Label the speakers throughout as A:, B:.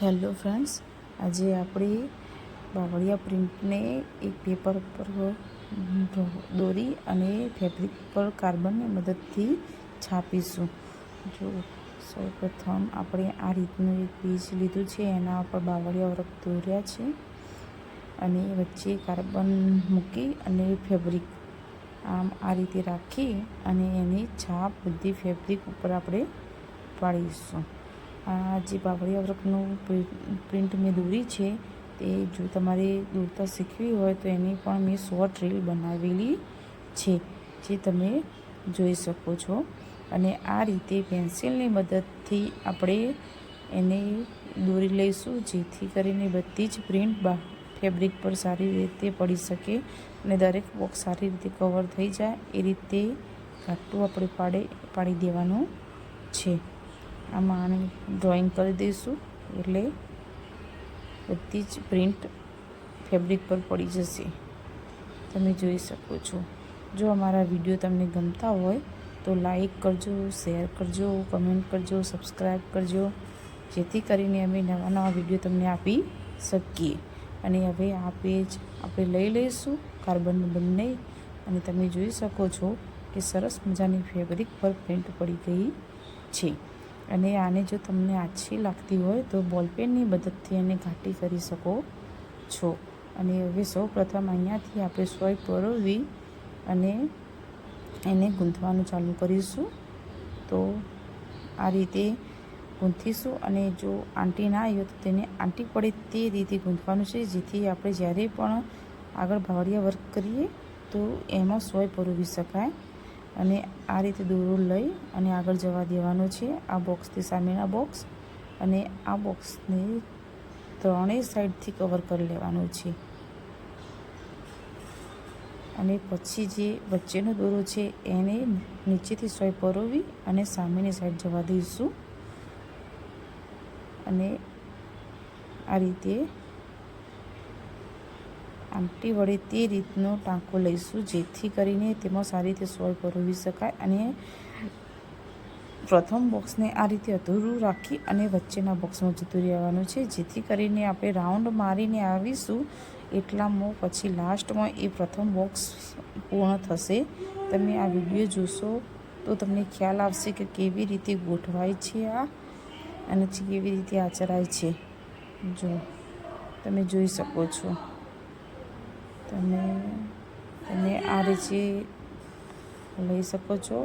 A: Hello friends, આજે આપણે બાવળિયા પ્રિન્ટને એક પેપર પર દોરી અને ફેબ્રિક પર કાર્બનની મદદથી છાપીશું. જો સૌપ્રથમ આપણે આ રીતનું એક પેજ લીધું છે, એના ઉપર બાવળિયા વર્ક દોર્યા છે અને વચ્ચે કાર્બન મૂકી અને ફેબ્રિક આ રીતે રાખી અને એની છાપ બધી ફેબ્રિક ઉપર આપણે પાડીશું. આ જે બાવળિયા વર્કનું પ્રિન્ટ મેં દોરી છે તે જો તમારે દોરતા શીખવી હોય તો એની પણ મેં શોર્ટ રીલ બનાવેલી છે, જે તમે જોઈ શકો છો. અને આ રીતે પેન્સિલની મદદથી આપણે એને દોરી લઈશું, જેથી કરીને બધી જ પ્રિન્ટ ફેબ્રિક પર સારી રીતે પડી શકે અને દરેક બોક્સ સારી રીતે કવર થઈ જાય એ રીતે ઘાટું આપણે પાડી દેવાનું છે. આમાં આને ડ્રોઈંગ કરી દઈશું એટલે બધી જ પ્રિન્ટ ફેબ્રિક પર પડી જશે. તમે જોઈ શકો છો. જો અમારા વિડીયો તમને ગમતા હોય તો લાઈક કરજો, શેર કરજો, કમેન્ટ કરજો, સબસ્ક્રાઈબ કરજો, જેથી કરીને અમે નવા નવા વિડીયો તમને આપી શકીએ. અને હવે આ પેજ આપણે લઈ લઈશું કાર્બન બંને, અને તમે જોઈ શકો છો કે સરસ મજાની ફેબ્રિક પર પ્રિન્ટ પડી ગઈ છે. અને આને જો તમને આછી લાગતી હોય તો બોલપેનની મદદથી એને ઘાટી કરી શકો છો. અને હવે સૌ પ્રથમ અહીંયાથી આપણે સોય પરોવી અને એને ગૂંથવાનું ચાલુ કરીશું. તો આ રીતે ગૂંથીશું અને જો આંટી ના આવ્યો તો તેને આંટી પડે તે રીતે ગૂંથવાનું છે, જેથી આપણે જ્યારે પણ આગળ બાવળિયા વર્ક કરીએ તો એમાં સોય પરોવી શકાય. અને આ રીતે દોરો લઈ અને આગળ જવા દેવાનો છે. આ બોક્સથી સામેના બોક્સ અને આ બોક્સને ત્રણેય સાઈડથી કવર કરી લેવાનું છે. અને પછી જે વચ્ચેનો દોરો છે એને નીચેથી સોય પરોવી અને સામેની સાઈડ જવા દઈશું. અને આ રીતે આંટી વડે તે રીતનો ટાંકો લઈશું, જેથી કરીને તેમાં સારી રીતે સોય પરોવી શકાય. અને પ્રથમ બોક્સને આ રીતે અધૂરું રાખી અને વચ્ચેના બોક્સમાં જતું રહેવાનું છે, જેથી કરીને આપણે રાઉન્ડ મારીને આવીશું એટલામાં પછી લાસ્ટમાં એ પ્રથમ બોક્સ પૂર્ણ થશે. તમે આ વિડીયો જોશો તો તમને ખ્યાલ આવશે કે કેવી રીતે ગોઠવાય છે આ, અને કેવી રીતે આચરાય છે. જો તમે જોઈ શકો છો. તમે આ રીતે લઈ શકો છો.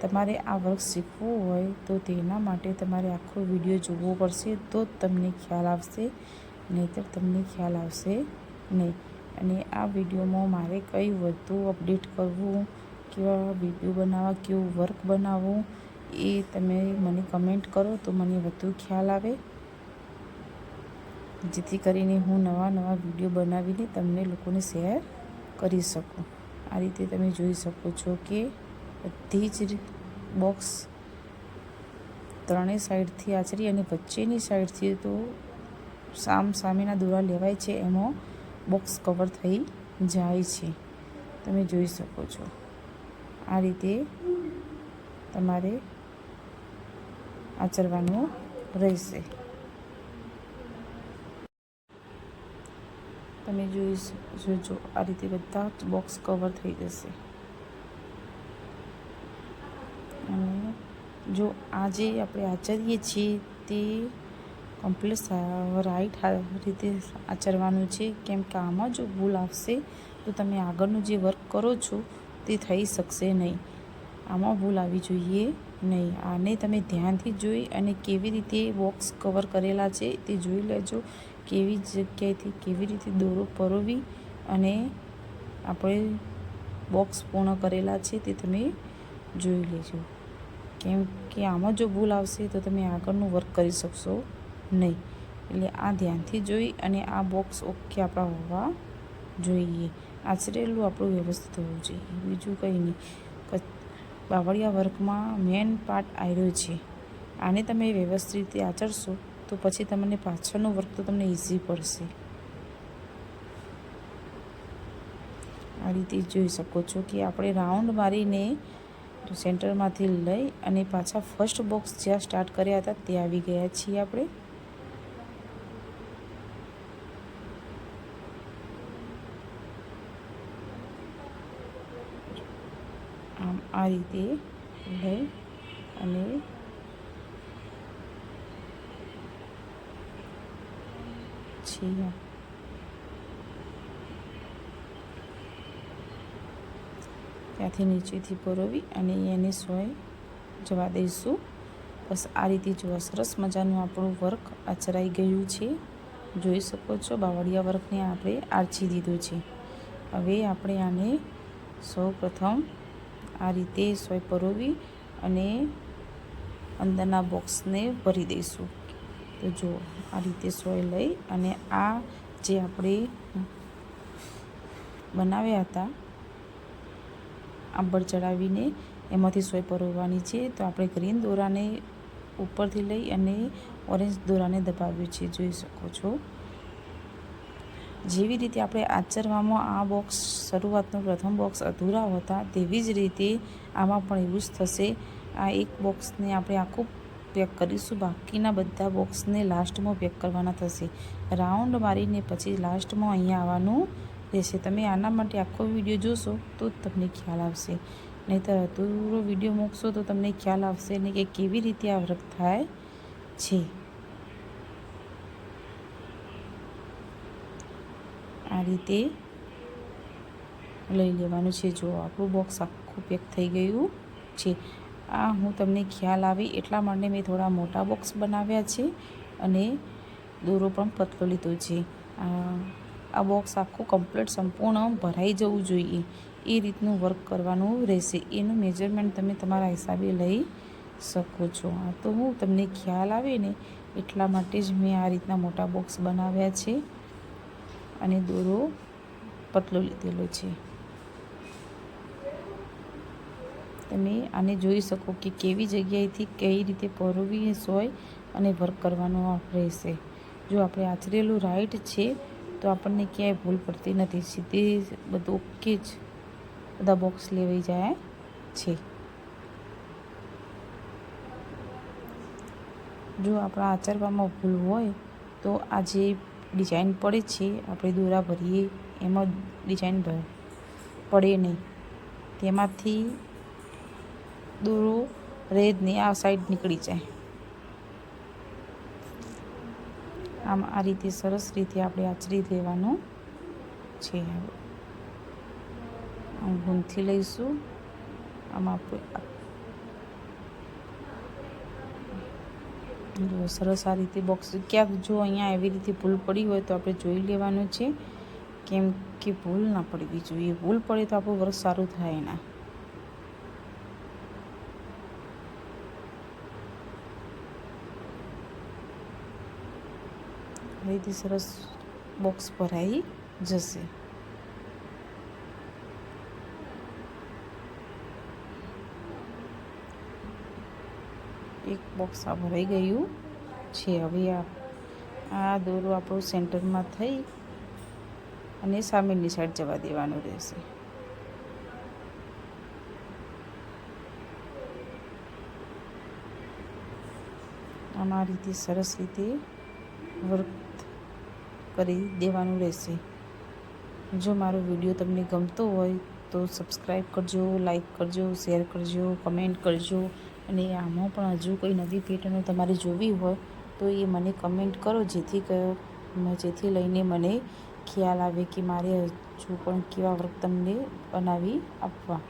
A: તમારે આ વર્ક શીખવું હોય તો તેના માટે તમારે આખો વિડીયો જોવો પડશે, તો જ તમને ખ્યાલ આવશે, નહીંતર તમને ખ્યાલ આવશે નહીં. અને આ વિડીયોમાં મારે કઈ વધુ અપડેટ કરવું, કેવા વિડીયો બનાવવા, કેવું વર્ક બનાવવું, એ તમે મને કમેન્ટ કરો તો મને વધુ ખ્યાલ આવે, જેથી કરીને હું નવા નવા વિડીયો બનાવીને તમને લોકોને શેર કરી શકું. આ રીતે તમે જોઈ શકો છો કે બધી જ બોક્સ ત્રણેય સાઈડથી આચરી અને વચ્ચેની સાઈડથી તો સામેના દોરા લેવાય છે, એમાં બોક્સ કવર થઈ જાય છે. તમે જોઈ શકો છો. આ રીતે તમારે આચરવાનું રહેશે. તમે જોઈ જોજો આ રીતે બધા જ બોક્સ કવર થઈ જશે. અને જો આ જે આપણે આચરીએ છીએ તે કમ્પ્લીટ રાઈટ રીતે આચરવાનું છે, કેમ કે આમાં જો ભૂલ આવશે તો તમે આગળનું જે વર્ક કરો છો તે થઈ શકશે નહીં. આમાં ભૂલ આવી જોઈએ નહીં. આને તમે ધ્યાનથી જોઈ અને કેવી રીતે બોક્સ કવર કરેલા છે તે જોઈ લેજો. કેવી જગ્યાએથી કેવી રીતે દોરો પરોવી અને આપણે બોક્સ પૂર્ણ કરેલા છે તે તમે જોઈ લેજો. કેમ કે આમાં જો ભૂલ આવશે તો તમે આગળનું વર્ક કરી શકશો નહીં. એટલે આ ધ્યાનથી જોઈ અને આ બોક્સ ઓકે આપણા હોવા જોઈએ. આચરેલું આપણું વ્યવસ્થિત હોવું જોઈએ, બીજું કંઈ નહીં. બાવળિયા વર્કમાં મેન પાર્ટ આવ્યો છે. આને તમે વ્યવસ્થિત રીતે આચરશો તો પછી તમને પાછળનું વર્ક તો તમને ઇઝી પડશે. આ રીતે જોઈ શકો છો કે આપણે રાઉન્ડ મારીને સેન્ટરમાંથી લઈ અને પાછા ફર્સ્ટ બોક્સ જ્યાં સ્ટાર્ટ કર્યા હતા તે આવી ગયા છીએ આપણે. આ રીતે લઈ અને છીએ ત્યાંથી નીચેથી પરોવી અને એને સોય જવા દઈશું. બસ આ રીતે જો સરસ મજાનું આપણું વર્ક આચરાઈ ગયું છે. જોઈ શકો છો બાવળિયા વર્કને આપણે આરચી દીધું છે. હવે આપણે આને સૌ પ્રથમ આ રીતે સોય પરોવી અને અંદરના બોક્સને ભરી દઈશું. તો જો આ રીતે સોય લઈ અને આ જે આપણે બનાવ્યા હતા આંબળ ચડાવીને એમાંથી સોય પરોવવાની છે. તો આપણે ગ્રીન દોરાને ઉપરથી લઈ અને ઓરેન્જ દોરાને દબાવ્યું છે. જોઈ શકો છો જેવી રીતે આપણે આચરવામાં આ બોક્સ શરૂઆતનું પ્રથમ બોક્સ અધૂરા હતા તેવી જ રીતે આમાં પણ એવું જ થશે. આ એક બોક્સને આપણે આખું પેક કરીશું, બાકીના બધા બોક્સને લાસ્ટમાં પેક કરવાના થશે. રાઉન્ડ મારીને પછી લાસ્ટમાં અહીંયા આવવાનું રહેશે. તમે આના માટે આખો વિડીયો જોશો તો તમને ખ્યાલ આવશે, નહીંતર અધૂરો વિડીયો મૂકશો તો તમને ખ્યાલ આવશે નહીં કે કેવી રીતે આ વર્ક થાય છે. આ રીતે લઈ લેવાનું છે. જો આપણું બોક્સ આખું પેક થઈ ગયું છે. આ હું તમને ખ્યાલ આવે એટલા માટે મેં થોડા મોટા બોક્સ બનાવ્યા છે અને દોરો પણ પતલો લીધો છે. આ બોક્સ આખું કમ્પ્લીટ સંપૂર્ણ ભરાઈ જવું જોઈએ એ રીતનું વર્ક કરવાનું રહેશે. એનું મેજરમેન્ટ તમે તમારા હિસાબે લઈ શકો છો. આ તો હું તમને ખ્યાલ આવે ને એટલા માટે જ મેં આ રીતના મોટા બોક્સ બનાવ્યા છે અને દોરો પતલો લીધેલો છે. તમે આને જોઈ શકો કે કેવી જગ્યાએથી કઈ રીતે પરોવી સોય અને વર્ક કરવાનું રહેશે. જો આપણે આચરેલું રાઈટ છે તો આપણને ક્યાંય ભૂલ પડતી નથી. સીધી બધું ઓકે જ બધા બોક્સ લેવાઈ જાય છે. જો આપણા આચરવામાં ભૂલ હોય તો આ જે ડિઝાઇન પડે છે આપણે દોરા ભરીએ એમાં ડિઝાઇન પડે નહીં, તેમાંથી દોરો રહે જ નહીં, આ સાઈડ નીકળી જાય. આમ આ રીતે સરસ રીતે આપણે આચરી લેવાનું છે. આમ ગૂંથી લઈશું. આમાં આપણે જો સરસ આ રીતે બોક્સ ક્યાંક જો અહીંયા એવી રીતે ભૂલ પડી હોય તો આપણે જોઈ લેવાનું છે, કેમ કે ભૂલ ના પડવી જોઈએ. ભૂલ પડે તો આપણું વર્ક સારું થાય ના. આ રીતે સરસ બોક્સ ભરાઈ જશે. એક બોક્સ આ ભરાઈ ગયું છે. હવે આ દોરો આપણો સેન્ટરમાં થઈ અને સામેની સાઈડ જવા દેવાનું રહેશે. આમ આ રીતે સરસ રીતે વર્ક કરી દેવાનું રહેશે. જો મારો વિડીયો તમને ગમતો હોય તો સબસ્ક્રાઈબ કરજો, લાઈક કરજો, શેર કરજો, કમેન્ટ કરજો. અને આમાં પણ હજુ કોઈ નવી પેટર્નો તમારે જોવી હોય તો એ મને કમેન્ટ કરો, જેથી લઈને મને ખ્યાલ આવે કે મારે હજુ પણ કેવા વર્ક તમને બનાવી આપવા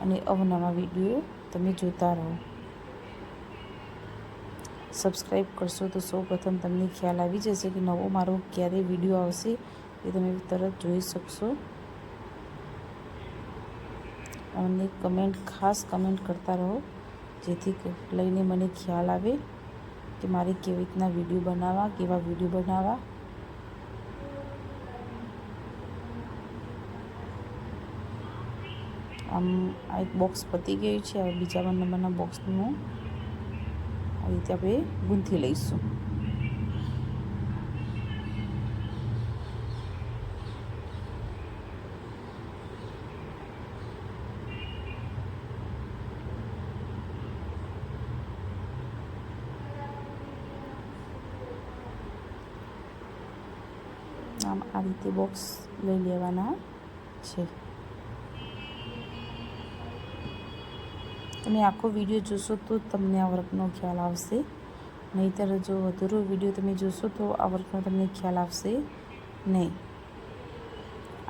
A: અને અવનવા વિડીયો તમે જોતા રહો. સબસ્ક્રાઈબ કરશો તો સૌ પ્રથમ તમને ખ્યાલ આવી જશે કે નવો મારો ક્યારે વિડીયો આવશે એ તમે તરત જોઈ શકશો. અને ખાસ કમેન્ટ કરતા રહો, જેથી લઈને મને ખ્યાલ આવે કે મારે કેવી રીતના વિડીયો બનાવવા, કેવા વિડીયો બનાવવા. આમ આ એક બોક્સ પતી ગયું છે. હવે બીજા નંબરના બોક્સનું આ રીતે આપણે ગૂંથી લઈશું. આમ આ રીતે બોક્સ લઈ લેવાના છે. તમે આખો વિડીયો જોશો તો તમને આ વર્કનો ખ્યાલ આવશે, નહીંતર જો અધૂરો વિડીયો તમે જોશો તો આ વર્કનો તમને ખ્યાલ આવશે નહીં.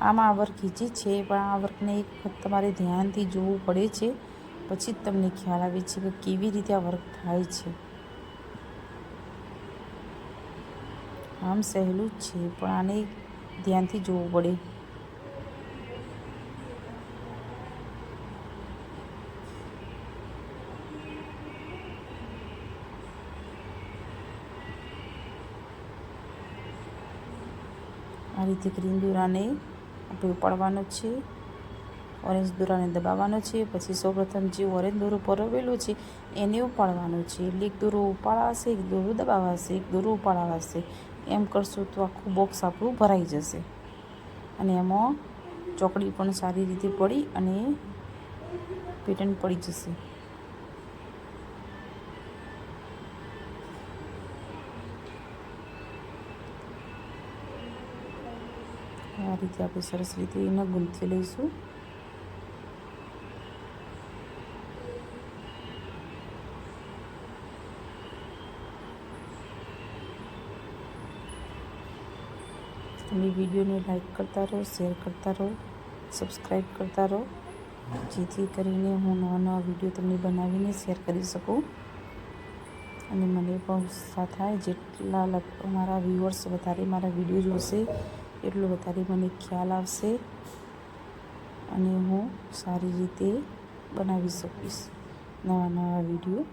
A: આમાં આ વર્ક ઈજી છે, પણ આ વર્કને એક વખત તમારે ધ્યાનથી જોવું પડે છે, પછી જ તમને ખ્યાલ આવે છે કે કેવી રીતે આ વર્ક થાય છે. આમ સહેલું જ છે, પણ આને ધ્યાનથી જોવું પડે. આ રીતે ગ્રીન દોરાને આપણે ઉપાડવાનો છે, ઓરેન્જ દોરાને દબાવવાનો છે. પછી સૌપ્રથમ જે ઓરેન્જ દોરો પરોવેલો છે એને ઉપાડવાનો છે. એટલે એક દોરો ઉપાડાશે, એક દોરો દબાવાશે, એક દોરો ઉપાડાવાશે. એમ કરશો તો આખું બોક્સ આપણું ભરાઈ જશે અને એમાં ચોકડી પણ સારી રીતે પડી અને પેટર્ન પડી જશે. આ રીતે આપણે સરસ રીતે એને ગૂંથી લઈશું. તમે વિડીયોને લાઈક કરતા રહો, શેર કરતા રહો, સબસ્ક્રાઈબ કરતા રહો, જેથી કરીને હું નવા નવા વિડીયો તમને બનાવીને શેર કરી શકું અને મને પણ ઉત્સાહ થાય. જેટલા મારા વ્યુઅર્સ વધારે મારા વિડીયો જોશે એટલું વધારે મને ખ્યાલ આવશે અને હું સારી રીતે બનાવી શકીશ નવા નવા વિડીયો,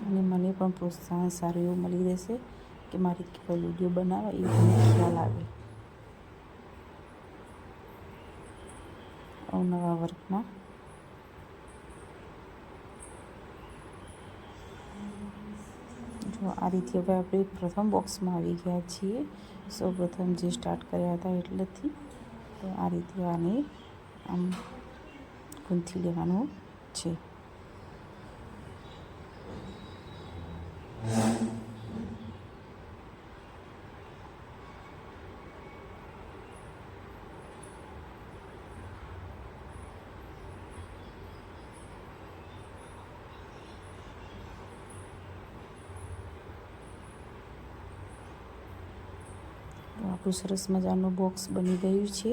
A: અને મને પણ પ્રોત્સાહન સારું એવું મળી રહેશે કે મારે કેવા વિડીયો બનાવવા એ મને ખ્યાલ આવે અવનવા વર્કમાં. જો આ રીતે હવે આપણે પ્રથમ બોક્સમાં આવી ગયા છીએ. સૌપ્રથમ જે સ્ટાર્ટ કર્યા હતા એટલેથી તો આ રીતે આને આમ ગૂંથી લેવાનું છે. તો આપણું સરસ મજાનું બોક્સ બની ગયું છે.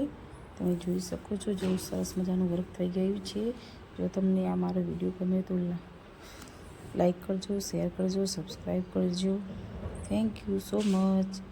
A: તમે જોઈ શકો છો જેવું સરસ મજાનું વર્ક થઈ ગયું છે. જો તમને આ મારો વિડીયો ગમે તો લાઈક કરજો, શેર કરજો, સબસ્ક્રાઈબ કરજો. Thank you so much.